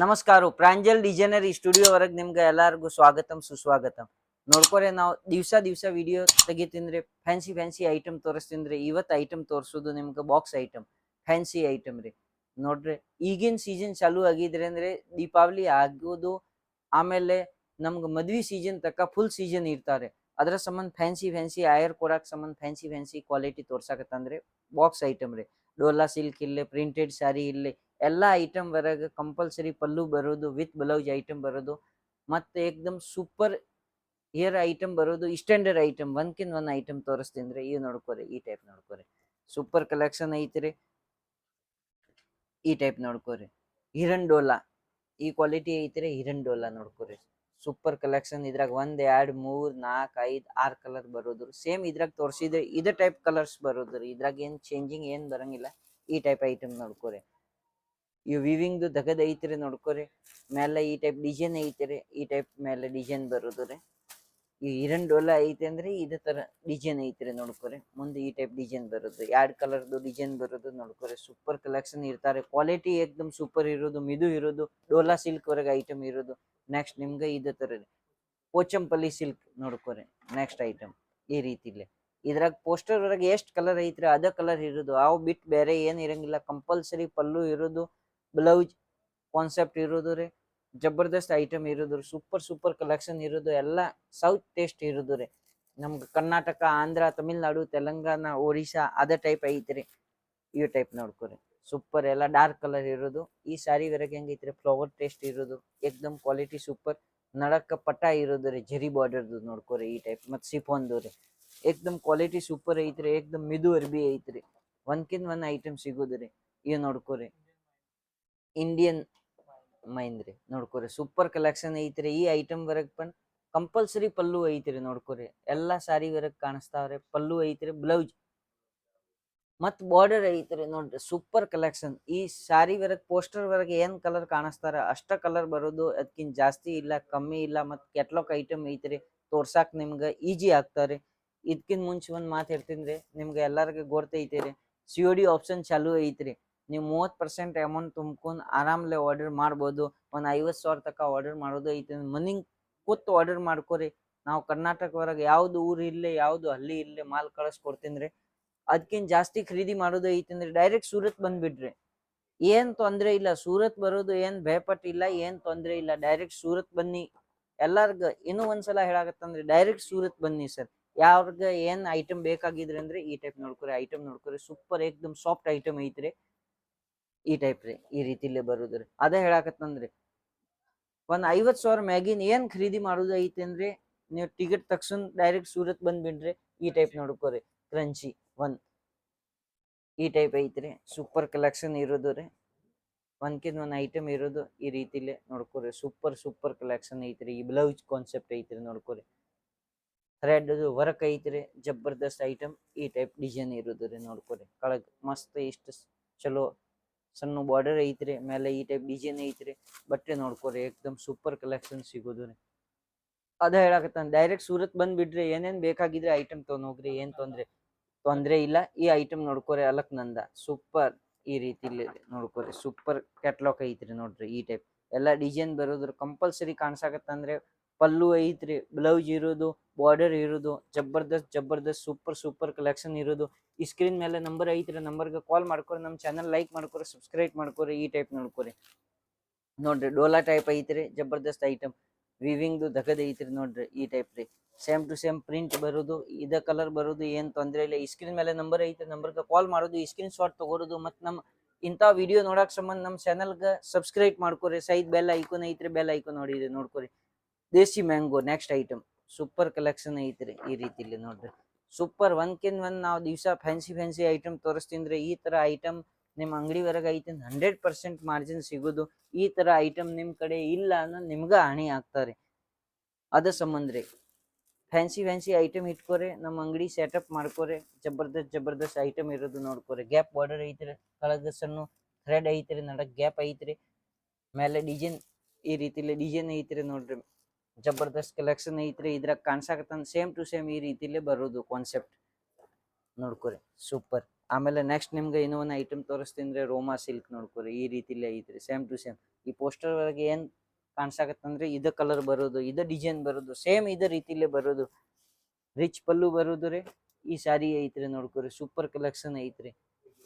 ನಮಸ್ಕಾರ Pranjal designer studio ವರೆಗೆ ನಿಮ್ಗೆ ಎಲ್ಲರಿಗೂ ಸ್ವಾಗತಂ ಸುಸ್ವಾಗತಂ. ನೋಡ್ಕೊರೆ ನಾವು ದಿವಸ ವಿಡಿಯೋ ತೆಗಿತಿಂದ್ರೆ ಫ್ಯಾನ್ಸಿ ಐಟಮ್ ತೋರಿಸ್ತಿಂದ್ರೆ ಇವತ್ತು ಐಟಮ್ ತೋರಿಸೋದು ನಿಮ್ಗೆ ಬಾಕ್ಸ್ ಐಟಮ್ ಫ್ಯಾನ್ಸಿ ಐಟಮ್ ರೀ. ನೋಡ್ರಿ ಈಗಿನ ಸೀಸನ್ ಚಾಲೂ ಆಗಿದ್ರೆ ಅಂದ್ರೆ ದೀಪಾವಳಿ ಆಗೋದು, ಆಮೇಲೆ ನಮ್ಗೆ ಮದ್ವಿ ಸೀಸನ್ ತಕ್ಕ ಫುಲ್ ಸೀಸನ್ ಇರ್ತಾರೆ. ಅದರ ಸಂಬಂಧ ಫ್ಯಾನ್ಸಿ ಆಯರ್ ಕೊಡಕ್ ಸಂಬಂಧ ಫ್ಯಾನ್ಸಿ ಕ್ವಾಲಿಟಿ ತೋರ್ಸಕತ್ತಂದ್ರೆ ಬಾಕ್ಸ್ ಐಟಮ್ ರೀ. ಡೋಲಾ ಸಿಲ್ಕ್ ಇಲ್ಲೇ, ಪ್ರಿಂಟೆಡ್ ಸ್ಯಾರಿ ಇಲ್ಲೇ, ಎಲ್ಲಾ ಐಟಮ್ ವರೆಗೆ ಕಂಪಲ್ಸರಿ ಪಲ್ಲು ಬರೋದು, ವಿತ್ ಬ್ಲೌಸ್ ಐಟಮ್ ಬರೋದು, ಮತ್ತೆ ಏಕ್ದಮ್ ಸೂಪರ್ ಹೇರ್ ಐಟಮ್ ಬರೋದು, ಸ್ಟ್ಯಾಂಡರ್ಡ್ ಐಟಮ್ ಒಂದ್ಕಿಂತ ಒಂದ್ ಐಟಮ್ ತೋರಿಸ್ತೀನಿ. ಈ ನೋಡ್ಕೋರಿ, ಈ ಟೈಪ್ ನೋಡ್ಕೋರಿ, ಸೂಪರ್ ಕಲೆಕ್ಷನ್ ಐತ್ರಿ. ಈ ಟೈಪ್ ನೋಡ್ಕೋರಿ, ಹಿರನ್ ಡೋಲಾ ಈ ಕ್ವಾಲಿಟಿ ಐತ್ರಿ. Hiran Dhola ನೋಡ್ಕೋರಿ, super collection. ಇದ್ರಾಗ 1 2 3 4 5 6 ಕಲರ್ ಬರೋದು. ಸೇಮ್ ಇದ್ರಾಗ ತೋರಿಸಿದ್ರೆ ಇದೇ ಟೈಪ್ ಕಲರ್ಸ್ ಬರೋದ್ರಿ. ಇದ್ರಾಗ ಏನ್ ಚೇಂಜಿಂಗ್ ಏನ್ ಬರಂಗಿಲ್ಲ. ಈ ಟೈಪ್ ಐಟಮ್ ನೋಡ್ಕೋರಿ. ಇವ್ ವಿವಿಂಗ್ ದಗದ್ ಐತ್ರಿ ನೋಡ್ಕೋರಿ. ಮೇಲೆ ಈ ಟೈಪ್ ಡಿಸೈನ್ ಐತ್ರಿ. ಈ ಟೈಪ್ ಮೇಲೆ ಡಿಸೈನ್ ಬರೋದು ರೀ. ಈ ಹಿರನ್ ಡೋಲಾ ಐತೆ ಅಂದ್ರೆ ಇದೇ ತರ ಡಿಸೈನ್ ಐತ್ರಿ ನೋಡ್ಕೋರಿ. ಮುಂದೆ ಈ ಟೈಪ್ ಡಿಸೈನ್ ಬರೋದು, 2 ಕಲರ್ದು ಡಿಸೈನ್ ಬರೋದು ನೋಡ್ಕೋರಿ. ಸೂಪರ್ ಕಲೆಕ್ಷನ್ ಇರ್ತಾರೆ. ಕ್ವಾಲಿಟಿ ಏಕ್ದಮ್ ಸೂಪರ್ ಇರೋದು, ಮಿದು ಇರೋದು, ಡೋಲಾ ಸಿಲ್ಕ್ ವರೆಗೆ ಐಟಮ್ ಇರೋದು. ನೆಕ್ಸ್ಟ್ ನಿಮ್ಗೆ ಇದೇ ತರ ಪೋಚಂಪಲ್ಲಿ ಸಿಲ್ಕ್ ನೋಡ್ಕೋರಿ. ನೆಕ್ಸ್ಟ್ ಐಟಮ್ ಈ ರೀತಿಲಿ. ಇದ್ರಾಗ ಪೋಸ್ಟರ್ ವರೆಗೆ ಎಷ್ಟ್ ಕಲರ್ ಐತ್ರಿ ಅದ ಕಲರ್ ಇರೋದು. ಅವು ಬಿಟ್ಟು ಬೇರೆ ಏನ್ ಇರಂಗಿಲ್ಲ. ಕಂಪಲ್ಸರಿ ಪಲ್ಲು ಇರೋದು, ಬ್ಲೌಸ್ ಕಾನ್ಸೆಪ್ಟ್ ಇರೋದು ರೀ. ಜಬರ್ದಸ್ತ್ ಐಟಮ್ ಇರೋದು, ಸೂಪರ್ ಕಲೆಕ್ಷನ್ ಇರೋದು, ಎಲ್ಲ ಸೌತ್ ಟೇಸ್ಟ್ ಇರೋದು ರೀ. ನಮ್ಗೆ ಕರ್ನಾಟಕ, ಆಂಧ್ರ, ತಮಿಳ್ನಾಡು, ತೆಲಂಗಾಣ, ಒರಿಸ್ಸಾ ಅದೇ ಟೈಪ್ ಐತ್ರಿ. ಈ ಟೈಪ್ ನೋಡ್ಕೋರಿ. ಸೂಪರ್ ಎಲ್ಲ ಡಾರ್ಕ್ ಕಲರ್ ಇರೋದು. ಈ ಸಾರಿ ವರೆಗೆ ಹೆಂಗೈತ್ರಿ, ಫ್ಲವರ್ ಟೇಸ್ಟ್ ಇರೋದು, ಏಕ್ದಮ್ ಕ್ವಾಲಿಟಿ ಸೂಪರ್. ನಡಕ ಪಟ ಇರೋದು ರೀ, ಜರಿ ಬಾರ್ಡರ್ದು ನೋಡ್ಕೋರಿ. ಈ ಟೈಪ್ ಮತ್ ಸಿಫೋನ್ದು ರೀ. ಏಕ್ದಮ್ ಕ್ವಾಲಿಟಿ ಸೂಪರ್ ಐತ್ರಿ. ಏಕ್ದಮ್ ಮಿದು ಅರ್ಬಿ ಐತ್ರಿ. ಒಂದ್ಕಿಂತ ಒಂದ್ ಐಟಮ್ ಸಿಗೋದ್ರಿ. ಇವ್ ನೋಡ್ಕೋರಿ, ಇಂಡಿಯನ್ ಮೈಂದ್ರಿ ನೋಡ್ಕೋರಿ. ಸೂಪರ್ ಕಲೆಕ್ಷನ್ ಐತ್ರಿ. ಈ ಐಟಮ್ ವರೆಗ್ ಕಂಪಲ್ಸರಿ ಪಲ್ಲು ಐತ್ರಿ ನೋಡ್ಕೋರಿ. ಎಲ್ಲಾ ಸಾರಿ ವರೆಗ್ ಕಾಣಿಸ್ತಾವ್ರಿ. ಪಲ್ಲು ಐತ್ರಿ, ಬ್ಲೌಸ್ ಮತ್ ಬಾರ್ಡರ್ ಐತ್ರಿ ನೋಡ್ರಿ. Super collection. ಈ ಸಾರಿ ವರೆಗ್ ಪೋಸ್ಟರ್ ವರೆಗೆ ಏನ್ ಕಲರ್ ಕಾಣಿಸ್ತಾರ ಅಷ್ಟ ಕಲರ್ ಬರೋದು. ಅದಕ್ಕಿಂತ ಜಾಸ್ತಿ ಇಲ್ಲ, ಕಮ್ಮಿ ಇಲ್ಲ. ಮತ್ ಕೆಟ್ಲಾಕ್ ಐಟಮ್ ಐತ್ರಿ. ತೋರ್ಸಾಕ್ ನಿಮ್ಗ ಈಜಿ ಆಗ್ತಾವ್ರಿ. ಇದಕ್ಕಿಂತ ಮುಂಚೆ ಒಂದ್ ಮಾತು ಹೇಳ್ತೀನಿ, ನಿಮ್ಗೆ ಎಲ್ಲರಿಗೂ ಗೊತ್ತೈತಿರಿ, COD ಆಪ್ಷನ್ ಚಾಲೂ ಐತ್ರಿ. ನೀವು 30% ಅಮೌಂಟ್ ತುಂಬ್ಕೊಂಡ್ ಆರಾಮ್ಲೆ ಆರ್ಡರ್ ಮಾಡ್ಬೋದು. ಒಂದ್ 50,000 ತಕ ಆರ್ಡರ್ ಮಾಡೋದು ಐತಿ. ಮನಿಗ್ ಕೂತ್ ಆರ್ಡರ್ ಮಾಡ್ಕೋರಿ. ನಾವು ಕರ್ನಾಟಕ ಹೊರಗೆ ಯಾವ್ದು ಊರ್ ಇರ್ಲಿ, ಯಾವ್ದು ಹಳ್ಳಿ ಇರ್ಲಿ, ಮಾಲ್ ಕಳಿಸ್ಕೊಡ್ತೀನಿ. ಅದಕ್ಕಿಂತ ಜಾಸ್ತಿ ಖರೀದಿ ಮಾಡೋದು ಐತಂದ್ರೆ ಡೈರೆಕ್ಟ್ ಸೂರತ್ ಬಂದ್ಬಿಡ್ರಿ. ಏನ್ ತೊಂದ್ರೆ ಇಲ್ಲ. ಸೂರತ್ ಬರೋದು ಏನ್ ಭಯಪಟ್ಟು ಇಲ್ಲ, ಏನ್ ತೊಂದ್ರೆ ಇಲ್ಲ. ಡೈರೆಕ್ಟ್ ಸೂರತ್ ಬನ್ನಿ. ಎಲ್ಲಾರ್ಗ ಇನ್ನೂ ಒಂದ್ಸಲ ಹೇಳಾಕತ್ತಂದ್ರೆ ಡೈರೆಕ್ಟ್ ಸೂರತ್ ಬನ್ನಿ ಸರ್. ಯಾವ್ಗ ಏನ್ ಐಟಮ್ ಬೇಕಾಗಿದ್ರಿ ಅಂದ್ರೆ ಈ ಟೈಪ್ ನೋಡ್ಕೊರಿ. ಐಟಮ್ ನೋಡ್ಕೊರಿ, ಸೂಪರ್ ಏಕ್ದಮ್ ಸಾಫ್ಟ್ ಐಟಮ್ ಐತ್ರಿ. ಈ ಟೈಪ್ ರೀ, ಈ ರೀತಿಲೇ ಬರುದ್ರಿ. ಅದೇ ಹೇಳಾಕತ್ತಂದ್ರಿ, ಒಂದ್ 50,000 ಮ್ಯಾಗಿನ್ ಏನ್ ಖರೀದಿ ಮಾಡೋದು ಐತಿ ಅಂದ್ರೆ ನೀವು ಟಿಕೆಟ್ ತಕ್ಷಣ ಡೈರೆಕ್ಟ್ ಸೂರತ್ ಬಂದ್ಬಿಡ್ರಿ. ಈ ಟೈಪ್ ನೋಡ್ಕೋರಿ, ಕ್ರಂಚಿ ಒನ್ ಈ ಟೈಪ್ ಐತ್ರಿ. ಸೂಪರ್ ಕಲೆಕ್ಷನ್ ಇರೋದು ರೀ. ಒಂದ್ಕಿಂತ ಒಂದ್ ಐಟಮ್ ಇರೋದು. ಈ ರೀತಿಲೇ ನೋಡ್ಕೋರಿ. ಸೂಪರ್ ಕಲೆಕ್ಷನ್ ಐತ್ರಿ. ಈ ಬ್ಲೌಸ್ ಕಾನ್ಸೆಪ್ಟ್ ಐತ್ರಿ ನೋಡ್ಕೋರಿ. ಥ್ರೆಡ್ ವರ್ಕ್ ಐತ್ರಿ, ಜಬರ್ದಸ್ತ್ ಐಟಮ್. ಈ ಟೈಪ್ ಡಿಸೈನ್ ಇರೋದು ರೀ ನೋಡ್ಕೋರಿ. ಕೆಳಗ್ ಮಸ್ತ್ ಇಷ್ಟ ಚಲೋ ಸಣ್ಣ ಬಾರ್ಡರ್ ಐತ್ರಿ. ಮೇಲೆ ಈ ಟೈಪ್ ಡಿಸೈನ್ ಐತ್ರಿ. ಬಟ್ಟೆ ನೋಡ್ಕೋರಿ, ಏಕ್ದಮ್ ಸೂಪರ್ ಕಲೆಕ್ಷನ್ ಸಿಗೋದು ರೀ. ಅದ ಹೇಳಾಕತ್ತಾನ, ಡೈರೆಕ್ಟ್ ಸೂರತ್ ಬಂದ್ ಬಿಡ್ರಿ. ಏನೇನ್ ಬೇಕಾಗಿದ್ರೆ ಐಟಮ್ ತಗೊಂಡ್ ಹೋಗ್ರಿ, ಏನ್ ತೊಂದ್ರೆ ಇಲ್ಲ. ಈ ಐಟಮ್ ನೋಡ್ಕೋರಿ, ಅಲಕ್ ನಂದ ಸೂಪರ್. ಈ ರೀತಿಲಿ ನೋಡ್ಕೋರಿ, ಸೂಪರ್ ಕ್ಯಾಟ್ಲಾಗ್ ಐತ್ರಿ ನೋಡ್ರಿ. ಈ ಟೈಪ್ ಎಲ್ಲಾ ಡಿಸೈನ್ ಬರೋದ್ರ ಕಂಪಲ್ಸರಿ ಕಾಣ್ಸಾಕತ್ತಂದ್ರೆ ಪಲ್ಲು ಐತ್ರಿ, ಬ್ಲೌಸ್ ಇರೋದು, ಬಾರ್ಡರ್ ಇರೋದು, ಜಬರ್ದಸ್ತ್ ಸೂಪರ್ ಕಲೆಕ್ಷನ್ ಇರೋದು. ಈ ಸ್ಕ್ರೀನ್ ಮೇಲೆ ನಂಬರ್ ಐತ್ರಿ, ನಂಬರ್ಗೆ ಕಾಲ್ ಮಾಡ್ಕೊರಿ. ನಮ್ ಚಾನಲ್ ಲೈಕ್ ಮಾಡ್ಕೊರಿ, ಸಬ್ಸ್ಕ್ರೈಬ್ ಮಾಡ್ಕೊರಿ. ಈ ಟೈಪ್ ನೋಡ್ಕೊರಿ. ನೋಡ್ರಿ ಡೋಲಾ ಟೈಪ್ ಐತ್ರಿ, ಜಬರ್ದಸ್ತ್ ಐಟಮ್. ವಿವಿಂಗ್ ದಗದ್ ಐತ್ರಿ ನೋಡ್ರಿ. ಈ ಟೈಪ್ ರೀ, ಸೇಮ್ ಟು ಸೇಮ್ ಪ್ರಿಂಟ್ ಬರೋದು, ಇದ ಕಲರ್ ಬರೋದು, ಏನ್ ತೊಂದ್ರೆ ಇಲ್ಲ. ಈ ಸ್ಕ್ರೀನ್ ಮೇಲೆ ನಂಬರ್ ಐತಿ, ನಂಬರ್ಗೆ ಕಾಲ್ ಮಾಡೋದು, ಈ ಸ್ಕ್ರೀನ್ ಶಾಟ್ ತಗೋರೋದು. ಮತ್ ನಮ್ ಇಂಥ ವಿಡಿಯೋ ನೋಡಕ್ ಸಂಬಂಧ ನಮ್ ಚಾನಲ್ಗೆ ಸಬ್ಸ್ಕ್ರೈಬ್ ಮಾಡ್ಕೊರಿ. ಸೈಡ್ ಬೆಲ್ ಐಕಾನ್ ಐತ್ರಿ, ಬೆಲ್ ಐಕಾನ್ ನೋಡಿರಿ ನೋಡ್ಕೊರಿ. ದೇಸಿ mango next item. Super collection ಐತ್ರಿ. ಈ ರೀತಿಲಿ ನೋಡ್ರಿ, ಸೂಪರ್. ಒಂದ್ಕಿಂತ ಒಂದ್ ನಾವು ದಿವ್ಸ ಫ್ಯಾನ್ಸಿ ಐಟಮ್ ತೋರಿಸ್ತೀನಿ. ಈ ತರ ಐಟಮ್ ನಿಮ್ ಅಂಗಡಿ ವರೆಗೆ ಐತಿ 100% ಮಾರ್ಜಿನ್ ಸಿಗೋದು. ಈ ತರ ಐಟಮ್ ನಿಮ್ ಕಡೆ ಇಲ್ಲ ಅನ್ನೋ ನಿಮ್ಗ ಹಾನಿ ಆಗ್ತಾರೆ. ಅದ ಸಂಬಂಧ ರೀ, ಫ್ಯಾನ್ಸಿ ಐಟಮ್ ಇಟ್ಕೋರಿ, ನಮ್ಮ ಅಂಗಡಿ ಸೆಟಪ್ ಮಾಡ್ಕೋರಿ. ಜಬರ್ದಸ್ತ್ ಐಟಮ್ ಇರೋದು ನೋಡ್ಕೋರಿ. ಗ್ಯಾಪ್ ಬಾರ್ಡರ್ ಐತ್ರಿ, ಕೆಳಗ ಸಣ್ಣ ಥ್ರೆಡ್ ಐತ್ರಿ, ನಡಕ್ ಗ್ಯಾಪ್ ಐತ್ರಿ, ಮೇಲೆ ಡಿಸೈನ್ ಈ ರೀತಿಲಿ ಡಿಸೈನ್ ಐತ್ರಿ ನೋಡ್ರಿ. ಜಬರ್ದಸ್ತ್ ಕಲೆಕ್ಷನ್ ಐತ್ರಿ. ಇದ್ರಾಗ ಕಾಣ್ಸಾಕತ್ತಂದ್ ಸೇಮ್ ಟು ಸೇಮ್ ಈ ರೀತಿಲೇ ಬರೋದು ಕಾನ್ಸೆಪ್ಟ್ ನೋಡ್ಕೋರಿ. ಸೂಪರ್ ಆಮೇಲೆ ನೆಕ್ಸ್ಟ್ ನಿಮ್ಗೆ ಇನ್ನೂ ಒಂದು ಐಟಮ್ ತೋರಿಸ್ತೀನಿ ಅಂದ್ರೆ ರೋಮಾ ಸಿಲ್ಕ್ ನೋಡ್ಕೊರಿ ಈ ರೀತಿಲೇ ಐತ್ರಿ ಸೇಮ್ ಟು ಸೇಮ್. ಈ ಪೋಸ್ಟರ್ ಒಳಗೆ ಏನ್ ಕಾಣ್ಸಾಕತ್ತಂದ್ರೆ ಇದ ಕಲರ್ ಬರೋದು, ಇದ ಡಿಸೈನ್ ಬರೋದು, ಸೇಮ್ ಇದ ರೀತಿಲೇ ಬರೋದು. ರಿಚ್ ಪಲ್ಲು ಬರೋದು ರೀ. ಈ ಸಾರಿ ಐತ್ರಿ ನೋಡ್ಕೊರಿ, ಸೂಪರ್ ಕಲೆಕ್ಷನ್ ಐತ್ರಿ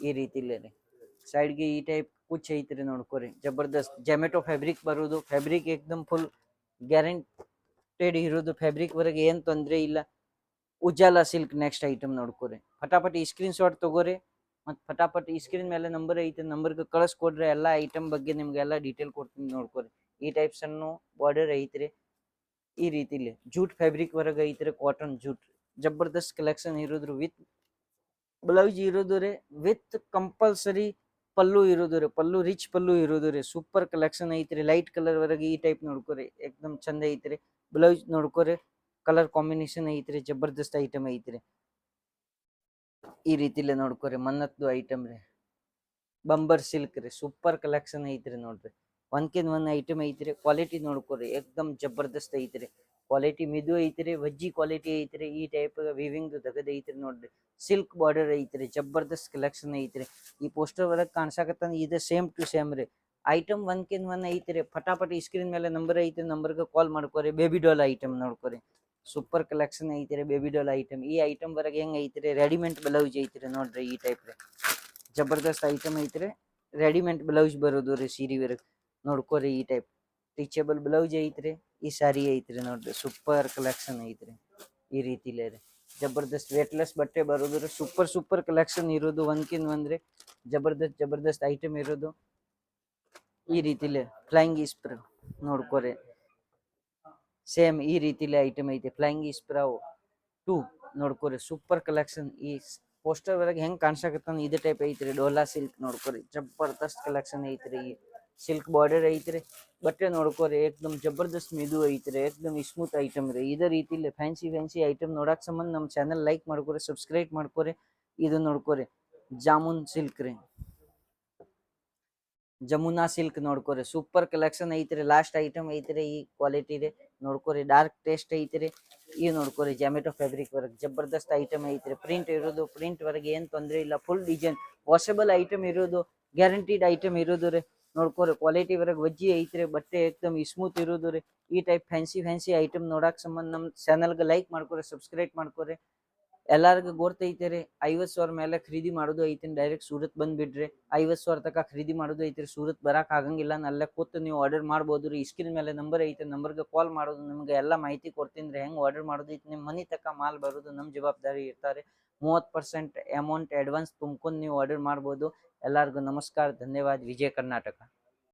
ಈ ರೀತಿಲೇ ರೀ. ಸೈಡ್ಗೆ ಈ ಟೈಪ್ ಕುಚ್ ಐತ್ರಿ ನೋಡ್ಕೊರಿ, ಜಬರ್ದಸ್ತ್ ಜೊಮೆಟೊ ಫ್ಯಾಬ್ರಿಕ್ ಬರೋದು. ಫ್ಯಾಬ್ರಿಕ್ ಏಕ್ದಮ್ ಫುಲ್ ಗ್ಯಾರಂಟೆಡ್ ಇರೋದು, ಫ್ಯಾಬ್ರಿಕ್ ವರೆಗೆ ಏನ್ ತೊಂದ್ರೆ ಇಲ್ಲ. ಉಜಾಲ ಸಿಲ್ಕ್ ನೆಕ್ಸ್ಟ್ ಐಟಮ್ ನೋಡ್ಕೊರಿ. ಫಟಾಫಟ್ ಈ ಸ್ಕ್ರೀನ್ ಶಾಟ್ ತಗೋರಿ, ಮತ್ತು ಫಟಾಫಟ್ ಈ ಸ್ಕ್ರೀನ್ ಮೇಲೆ ನಂಬರ್ ಐತೆ, ನಂಬರ್ಗೆ ಕಳಿಸ್ಕೊಡ್ರಿ. ಎಲ್ಲ ಐಟಮ್ ಬಗ್ಗೆ ನಿಮ್ಗೆ ಎಲ್ಲ ಡೀಟೇಲ್ ಕೊಡ್ತೀನಿ ನೋಡ್ಕೊರಿ. ಈ ಟೈಪ್ ಸಣ್ಣ ಬಾರ್ಡರ್ ಐತ್ರಿ ಈ ರೀತಿಲಿ. ಜೂಟ್ ಫ್ಯಾಬ್ರಿಕ್ ವರೆಗೆ ಐತ್ರಿ, ಕಾಟನ್ ಜೂಟ್. ಜಬರ್ದಸ್ತ್ ಕಲೆಕ್ಷನ್ ಇರೋದ್ರು, ವಿತ್ ಬ್ಲೌಸ್ ಇರೋದು ರೀ, ವಿತ್ ಕಂಪಲ್ಸರಿ ಪಲ್ಲು ಇರೋದು ರೀ. ಪಲ್ಲು ರಿಚ್ ಪಲ್ಲು ಇರೋದು ರೀ. ಸೂಪರ್ ಕಲೆಕ್ಷನ್ ಐತ್ರಿ. ಲೈಟ್ ಕಲರ್ ವರೆಗೆ ಈ ಟೈಪ್ ನೋಡ್ಕೊರಿ, ಏಕ್ದಮ್ ಚಂದ ಐತ್ರಿ. ಬ್ಲೌಸ್ ನೋಡ್ಕೊರಿ, ಕಲರ್ ಕಾಂಬಿನೇಷನ್ ಐತ್ರಿ, ಜಬರ್ದಸ್ತ್ ಐಟಮ್ ಐತ್ರಿ ಈ ರೀತಿಲೇ ನೋಡ್ಕೊರಿ. ಮನ್ನತ್ದು ಐಟಮ್ ರೀ, ಬಂಬರ್ ಸಿಲ್ಕ್ ರೀ, ಸೂಪರ್ ಕಲೆಕ್ಷನ್ ಐತ್ರಿ ನೋಡ್ರಿ. ಒಂದ್ಕಿಂತ ಒಂದ್ ಐಟಮ್ ಐತ್ರಿ. ಕ್ವಾಲಿಟಿ ನೋಡ್ಕೊರಿ, ಏಕ್ದಮ್ ಜಬರ್ದಸ್ತ್ ಐತ್ರಿ. ಕ್ವಾಲಿಟಿ ಮಿದು ಐತ್ರಿ, ವಜ್ಜಿ ಕ್ವಾಲಿಟಿ ಐತ್ರಿ. ಈ ಟೈಪ್ ವಿವಿಂಗ್ ತೆಗದ್ ಐತ್ರಿ ನೋಡ್ರಿ. ಸಿಲ್ಕ್ ಬಾರ್ಡರ್ ಐತ್ರಿ, ಜಬರ್ದಸ್ತ್ ಕಲೆಕ್ಷನ್ ಐತ್ರಿ. ಈ ಪೋಸ್ಟರ್ ಒಳಗೆ ಕಾಣ್ಸಾಕತ್ತಂದ್ರ ಇದು ಸೇಮ್ ಟು ಸೇಮ್ ರೀ. ಐಟಮ್ ಒಂದ್ಕಿಂತ ಒಂದ್ ಐತ್ರಿ. ಫಟಾಫಟ್ ಈ ಸ್ಕ್ರೀನ್ ಮೇಲೆ ನಂಬರ್ ಐತಿ, ನಂಬರ್ಗೆ ಕಾಲ್ ಮಾಡ್ಕೊರಿ. ಬೇಬಿ ಡಾಲ್ ಐಟಮ್ ನೋಡ್ಕೊರಿ, ಸೂಪರ್ ಕಲೆಕ್ಷನ್ ಐತ್ರಿ. ಬೇಬಿ ಡಾಲ್ ಐಟಮ್, ಈ ಐಟಮ್ ವರೆಗೆ ಹೆಂಗ್ ಐತ್ರಿ, ರೆಡಿಮೇಡ್ ಬ್ಲೌಸ್ ಐತ್ರಿ ನೋಡ್ರಿ ಈ ಟೈಪ್ ರೀ. ಜಬರ್ದಸ್ತ್ ಐಟಮ್ ಐತ್ರಿ. ರೆಡಿಮೇಡ್ ಬ್ಲೌಸ್ ಬರೋದು ರೀ ಸೀರೆ ವರ್ಕ್ ನೋಡ್ಕೊರಿ ಈ ಟೈಪ್. ಟೀಚಬಲ್ ಬ್ಲೌಸ್ ಐತ್ರಿ. ಈ ಸಾರಿ ಐತ್ರಿ ನೋಡ್ರಿ, ಸೂಪರ್ ಕಲೆಕ್ಷನ್ ಐತ್ರಿ ಈ ರೀತಿಲೇ ರೀ. ಜಬರ್ದಸ್ತ್ ವೇಟ್ಲೆಸ್ ಬಟ್ಟೆ ಬರೋದು ರೀ. ಸೂಪರ್ ಸೂಪರ್ ಕಲೆಕ್ಷನ್ ಇರೋದು, ಒಂದ್ಕಿಂತ ಒಂದ್ರಿ. ಜಬರ್ದಸ್ತ್ ಐಟಮ್ ಇರೋದು ಈ ರೀತಿಲೇ. ಫ್ಲೈಂಗ್ ಇಸ್ಪ್ರಾ ನೋಡ್ಕೊರಿ, ಸೇಮ್ ಈ ರೀತಿಲೇ ಐಟಮ್ ಐತಿ. ಫ್ಲೈಂಗ್ ಇಸ್ಪ್ರಾ 2 ನೋಡ್ಕೊರಿ, ಸೂಪರ್ ಕಲೆಕ್ಷನ್. ಈ ಪೋಸ್ಟರ್ ವರೆಗೆ ಹೆಂಗ್ ಕಾಣ್ಸಾಕತ್ತ ಇದೇ ಟೈಪ್ ಐತ್ರಿ. ಡೋಲಾ ಸಿಲ್ಕ್ ನೋಡ್ಕೊರಿ, ಜಬರ್ದಸ್ತ್ ಕಲೆಕ್ಷನ್ ಐತ್ರಿ. ಸಿಲ್ಕ್ ಬಾರ್ಡರ್ ಐತ್ರಿ. ಬಟ್ಟೆ ನೋಡ್ಕೊರಿ, ಏಕ್ದಮ್ ಜಬರ್ದಸ್ತ್ ಮಿದು ಐತ್ರಿ, ಏಕ್ದಮ್ ಸ್ಮೂತ್ ಐಟಮ್ ರೀ. ಇದೇ ರೀತಿಲಿ ಫ್ಯಾನ್ಸಿ ಐಟಮ್ ನೋಡಕ್ ಸಂಬಂಧ ನಮ್ಮ ಚಾನಲ್ ಲೈಕ್ ಮಾಡ್ಕೊರಿ, ಸಬ್ಸ್ಕ್ರೈಬ್ ಮಾಡ್ಕೊರಿ. ಇದು ನೋಡ್ಕೊರಿ, ಜಾಮೂನ್ ಸಿಲ್ಕ್ ರೀ, ಜಮುನಾ ಸಿಲ್ಕ್ ನೋಡ್ಕೊರಿ, ಸೂಪರ್ ಕಲೆಕ್ಷನ್ ಐತ್ರಿ. ಲಾಸ್ಟ್ ಐಟಮ್ ಐತ್ರಿ ಈ ಕ್ವಾಲಿಟಿ ರೀ ನೋಡ್ಕೊರಿ. ಡಾರ್ಕ್ ಟೇಸ್ಟ್ ಐತ್ರಿ. ಈ ನೋಡ್ಕೊರಿ, ಜೊಮೆಟೊ ಫ್ಯಾಬ್ರಿಕ್ ವರ್ಕ್ ಜಬರ್ದಸ್ತ್ ಐಟಮ್ ಐತ್ರಿ. ಪ್ರಿಂಟ್ ಇರೋದು, ಪ್ರಿಂಟ್ ವರೆಗೆ ಏನ್ ತೊಂದ್ರೆ ಇಲ್ಲ. ಫುಲ್ ಡಿಸೈನ್ ವಾಷಬಲ್ ಐಟಮ್ ಇರೋದು, ಗ್ಯಾರಂಟಿಡ್ ಐಟಮ್ ಇರೋದು ರೀ ನೋಡ್ಕೊರಿ. ಕ್ವಾಲಿಟಿ ವರೆಗೆ ವಜ್ಜಿ ಐತ್ರಿ. ಬಟ್ಟೆ ಏಕ್ದಮ್ ಸ್ಮೂತ್ ಇರೋದು ರೀ. ಈ ಟೈಪ್ ಫ್ಯಾನ್ಸಿ ಐಟಮ್ ನೋಡಕ್ ಸಂಬಂಧ ನಮ್ಮ ಚಾನಲ್ಗೆ ಲೈಕ್ ಮಾಡ್ಕೊರಿ, ಸಬ್ಸ್ಕ್ರೈಬ್ ಮಾಡ್ಕೊರಿ. ಎಲ್ಲಾರ್ಗು ಗೊತ್ತೈತೆ ರೀ, 50,000 ಮೇಲೆ ಖರೀದಿ ಮಾಡೋದು ಐತಿ. ಡೈರೆಕ್ಟ್ ಸೂರತ್ ಬಂದ್ಬಿಡ್ರಿ. 50,000 ತನಕ ಖರೀದಿ ಮಾಡೋದು ಐತ್ರಿ. ಸೂರತ್ ಬರಕ್ ಆಗಂಗಿಲ್ಲ, ಅಲ್ಲೇ ಕೂತು ನೀವು ಆರ್ಡರ್ ಮಾಡ್ಬೋದು ರೀ. ಸ್ಕ್ರೀನ್ ಮೇಲೆ ನಂಬರ್ ಐತೆ, ನಂಬರ್ಗೆ ಕಾಲ್ ಮಾಡೋದು. ನಿಮ್ಗೆ ಎಲ್ಲ ಮಾಹಿತಿ ಕೊಡ್ತೀನಿ ರೀ, ಹೆಂಗ್ ಆರ್ಡರ್ ಮಾಡೋದು ಐತಿ. ನಿಮ್ಮ ಮನೆ ತನಕ ಮಾಲ್ ಬರೋದು ನಮ್ಮ ಜವಾಬ್ದಾರಿ ಇರ್ತಾರೆ. 30% ಅಮೌಂಟ್ ಅಡ್ವಾನ್ಸ್ ತುಂಬ್ಕೊಂಡು ನೀವು ಆರ್ಡರ್ ಮಾಡ್ಬೋದು. ಎಲ್ಲರಿಗೂ ನಮಸ್ಕಾರ, ಧನ್ಯವಾದ. ವಿಜಯ ಕರ್ನಾಟಕ.